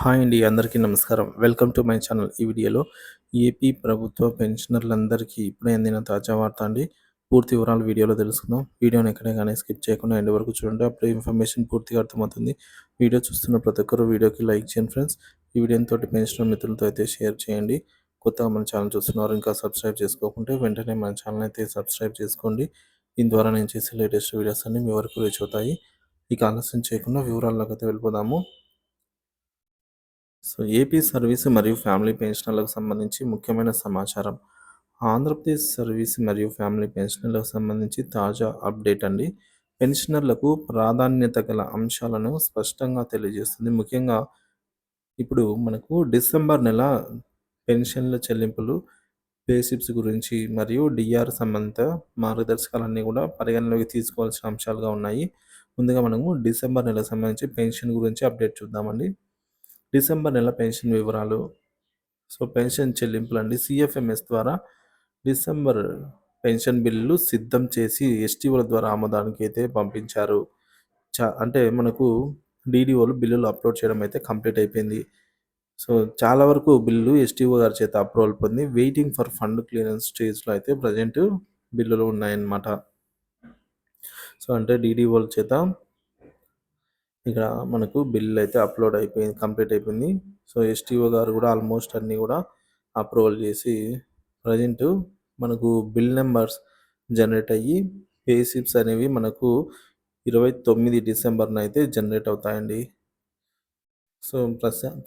Hi అండి. అందరికీ నమస్కారం. Welcome to my channel. ఈ వీడియోలో ఏపీ ప్రభుత్వ పెన్షనర్లందరికీ ఇప్పుడే అందిన తాజా వార్త అండి. పూర్తి వివరాలు వీడియోలో తెలుసుకుందాం. వీడియోని ఎక్కడ గానీ స్కిప్ చేయకుండా ఎండ్ వరకు చూడండి. అప్పుడే ఇన్ఫర్మేషన్ పూర్తిగా అర్థమవుతుంది. వీడియో చూస్తున్న ప్రతి ఒక్కరు వీడియోకి లైక్ చేయండి ఫ్రెండ్స్. ఈ వీడియోని తోటి పెన్షనర్ మిత్రులతో అయితే షేర్ చేయండి. కొత్తగా మన ఛానల్ చూస్తున్నారు ఇంకా సబ్స్క్రైబ్ చేసుకోకుంటే వెంటనే మన ఛానల్ అయితే సబ్స్క్రైబ్ చేసుకోండి. దీని ద్వారా నేను చేసే లేటెస్ట్ వీడియోస్ అన్నీ మీ వరకు రీచ్ అవుతాయి. ఇక ఆలస్యం చేయకుండా వివరాల్లోకి అయితే వెళ్ళిపోదాము. ఏపీ సర్వీస్ మరియు ఫ్యామిలీ పెన్షనర్లకు సంబంధించి ముఖ్యమైన సమాచారం. ఆంధ్రప్రదేశ్ సర్వీస్ మరియు ఫ్యామిలీ పెన్షనర్లకు సంబంధించి తాజా అప్డేట్ అండి. పెన్షనర్లకు ప్రాధాన్యత గల అంశాలను స్పష్టంగా తెలియజేస్తుంది. ముఖ్యంగా ఇప్పుడు మనకు డిసెంబర్ నెల పెన్షన్ల చెల్లింపులు, పే గురించి మరియు డిఆర్ సంబంధిత మార్గదర్శకాలన్నీ కూడా పరిగణలోకి తీసుకోవాల్సిన అంశాలుగా ఉన్నాయి. ముందుగా మనము డిసెంబర్ నెలకు సంబంధించి పెన్షన్ గురించి అప్డేట్ చూద్దామండి. డిసెంబర్ నెల పెన్షన్ వివరాలు. పెన్షన్ చెల్లింపులండి. సీఎఫ్ఎంఎస్ ద్వారా డిసెంబర్ పెన్షన్ బిల్లులు సిద్ధం చేసి ఎస్టీఓల ద్వారా ఆమోదానికి అయితే పంపించారు. అంటే మనకు డీడీఓలు బిల్లులు అప్లోడ్ చేయడం అయితే కంప్లీట్ అయిపోయింది. చాలా వరకు బిల్లు ఎస్టీఓ గారి చేత అప్రూవల్ పొంది వెయిటింగ్ ఫర్ ఫండ్ క్లియరెన్స్ స్టేజ్లో అయితే ప్రజెంట్ బిల్లులు ఉన్నాయన్నమాట. అంటే డీడీఓల చేత ఇక్కడ మనకు బిల్ అయితే అప్లోడ్ అయిపోయింది, కంప్లీట్ అయిపోయింది. ఎస్టీఓ గారు కూడా ఆల్మోస్ట్ అన్నీ కూడా అప్రూవల్ చేసి ప్రజెంట్ మనకు బిల్ నెంబర్స్ జనరేట్ అయ్యి పే స్లిప్స్ అనేవి మనకు 29 డిసెంబర్న అయితే జనరేట్ అవుతాయండి.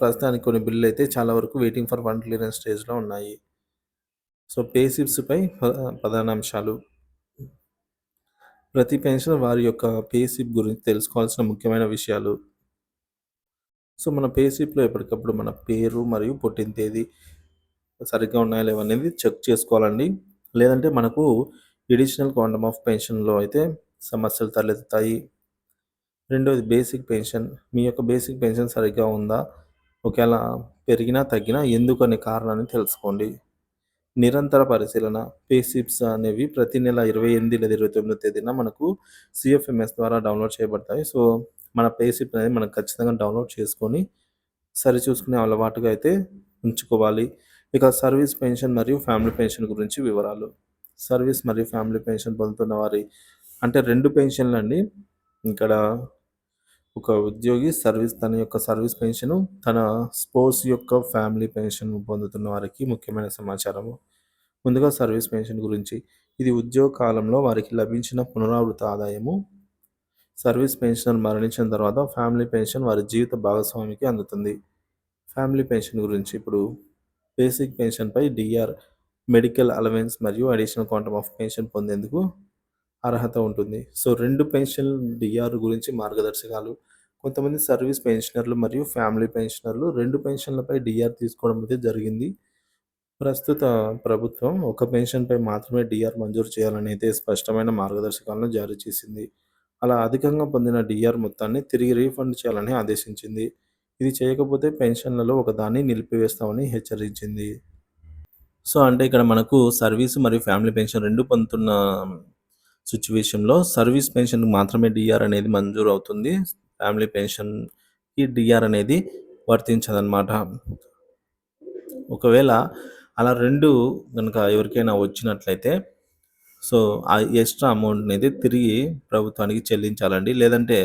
ప్రస్తుతానికి కొన్ని బిల్లు అయితే చాలా వరకు వెయిటింగ్ ఫర్ ఫండ్ క్లియరెన్స్ స్టేజ్లో ఉన్నాయి. పే స్లిప్స్పై ప్రధాన అంశాలు. ప్రతి పెన్షన్ వారి యొక్క పే స్లిప్ గురించి తెలుసుకోవాల్సిన ముఖ్యమైన విషయాలు. మన పే స్లిప్లో ఎప్పటికప్పుడు మన పేరు మరియు పుట్టిన తేదీ సరిగ్గా ఉన్నాయా లేవా అనేది చెక్ చేసుకోవాలండి. లేదంటే మనకు ఎడిషనల్ క్వాంటమ్ ఆఫ్ పెన్షన్లో అయితే సమస్యలు తలెత్తుతాయి. రెండోది బేసిక్ పెన్షన్. మీ యొక్క బేసిక్ పెన్షన్ సరిగ్గా ఉందా? ఒకవేళ పెరిగినా తగ్గినా ఎందుకు అనే కారణాన్ని తెలుసుకోండి. నిరంతర పరిశీలన. పే స్లిప్స్ అనేవి ప్రతి నెల 28 లేదా 29 తేదీన మనకు సీఎఫ్ఎంఎస్ ద్వారా డౌన్లోడ్ చేయబడతాయి. మన పే స్లిప్ అనేది మనం ఖచ్చితంగా డౌన్లోడ్ చేసుకొని సరిచూసుకునే అలవాటుగా అయితే ఉంచుకోవాలి. ఇక సర్వీస్ పెన్షన్ మరియు ఫ్యామిలీ పెన్షన్ గురించి వివరాలు. సర్వీస్ మరియు ఫ్యామిలీ పెన్షన్ పొందుతున్న వారి అంటే 2 పెన్షన్లు అండి. ఇక్కడ ఒక ఉద్యోగి తన యొక్క సర్వీస్ పెన్షను, తన స్పౌస్ యొక్క ఫ్యామిలీ పెన్షన్ పొందుతున్న వారికి ముఖ్యమైన సమాచారము. ముందుగా సర్వీస్ పెన్షన్ గురించి. ఇది ఉద్యోగ కాలంలో వారికి లభించిన పునరావృత ఆదాయము. సర్వీస్ పెన్షనర్ మరణించిన తర్వాత ఫ్యామిలీ పెన్షన్ వారి జీవిత భాగస్వామికి అందుతుంది. ఫ్యామిలీ పెన్షన్ గురించి ఇప్పుడు బేసిక్ పెన్షన్పై డిఆర్, మెడికల్ అలవెన్స్ మరియు అడిషనల్ క్వాంటమ్ ఆఫ్ పెన్షన్ పొందేందుకు అర్హత ఉంటుంది. 2 పెన్షన్ డిఆర్ గురించి మార్గదర్శకాలు. కొంతమంది సర్వీస్ పెన్షనర్లు మరియు ఫ్యామిలీ పెన్షనర్లు 2 పెన్షన్లపై డిఆర్ తీసుకోవడం అయితే జరిగింది. ప్రస్తుత ప్రభుత్వం ఒక పెన్షన్పై మాత్రమే డిఆర్ మంజూరు చేయాలని అయితే స్పష్టమైన మార్గదర్శకాలను జారీ చేసింది. అలా అధికంగా పొందిన డిఆర్ మొత్తాన్ని తిరిగి రీఫండ్ చేయాలని ఆదేశించింది. ఇది చేయకపోతే పెన్షన్లలో ఒకదాన్ని నిలిపివేస్తామని హెచ్చరించింది. అంటే ఇక్కడ మనకు సర్వీస్ మరియు ఫ్యామిలీ పెన్షన్ 2 పొందుతున్న సిచ్యువేషన్లో సర్వీస్ పెన్షన్ మాత్రమే డిఆర్ అనేది మంజూరు అవుతుంది. ఫ్యామిలీ పెన్షన్కి డిఆర్ అనేది వర్తించదన్నమాట. ఒకవేళ అలా 2 కనుక ఎవరికైనా వచ్చినట్లయితే ఆ ఎక్స్ట్రా అమౌంట్ అనేది తిరిగి ప్రభుత్వానికి చెల్లించాలండి. లేదంటే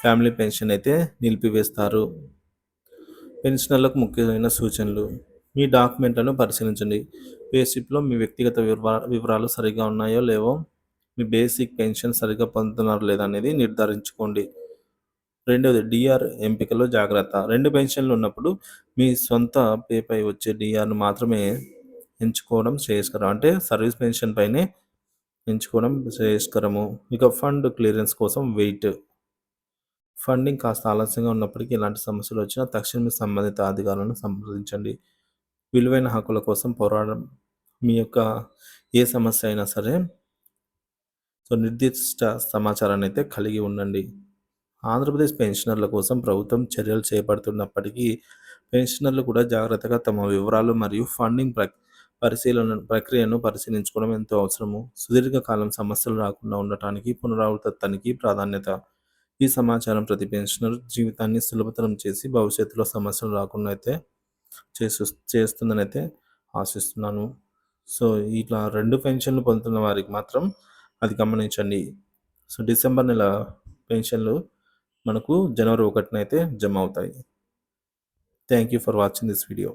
ఫ్యామిలీ పెన్షన్ అయితే నిలిపివేస్తారు. పెన్షనర్లకు ముఖ్యమైన సూచనలు. మీ డాక్యుమెంట్లను పరిశీలించండి. పే స్లిప్లో మీ వ్యక్తిగత వివరాలు సరిగ్గా ఉన్నాయో లేవో, మీ బేసిక్ పెన్షన్ సరిగ్గా పొందుతున్నారో లేదా అనేది నిర్ధారించుకోండి. రెండవది డిఆర్ ఎంపికలో జాగ్రత్త. 2 పెన్షన్లు ఉన్నప్పుడు మీ సొంత పేపై వచ్చే డిఆర్ను మాత్రమే ఎంచుకోవడం శ్రేయస్కరం. అంటే సర్వీస్ పెన్షన్ పైనే ఎంచుకోవడం శ్రేయస్కరము. ఇక ఫండ్ క్లియరెన్స్ కోసం వెయిట్. ఫండింగ్ కాస్త ఆలస్యంగా ఉన్నప్పటికీ ఎలాంటి సమస్యలు వచ్చినా తక్షణమే సంబంధిత అధికారులను సంప్రదించండి. విలువైన హక్కుల కోసం పోరాడడం. మీ యొక్క ఏ సమస్య అయినా సరే నిర్దిష్ట సమాచారాన్ని అయితే కలిగి ఉండండి. ఆంధ్రప్రదేశ్ పెన్షనర్ల కోసం ప్రభుత్వం చర్యలు చేపడుతున్నప్పటికీ పెన్షనర్లు కూడా జాగ్రత్తగా తమ వివరాలు మరియు ఫండింగ్ ప్రక్రియను పరిశీలించుకోవడం ఎంతో అవసరము. సుదీర్ఘకాలం సమస్యలు రాకుండా ఉండటానికి పునరావృత తనిఖీ ప్రాధాన్యత. ఈ సమాచారం ప్రతి పెన్షనర్ జీవితాన్ని సులభతరం చేసి భవిష్యత్తులో సమస్యలు రాకుండా అయితే చేస్తుందనైతే ఆశిస్తున్నాను. సో, ఇట్లా 2 పెన్షన్‌లు పొందుతున్న వారికి మాత్రం అది గమనించండి. సో, డిసెంబర్ నెల పెన్షన్‌లు మనకు జనవరి 1న అయితే జమ అవుతాయి. Thank you for watching this video.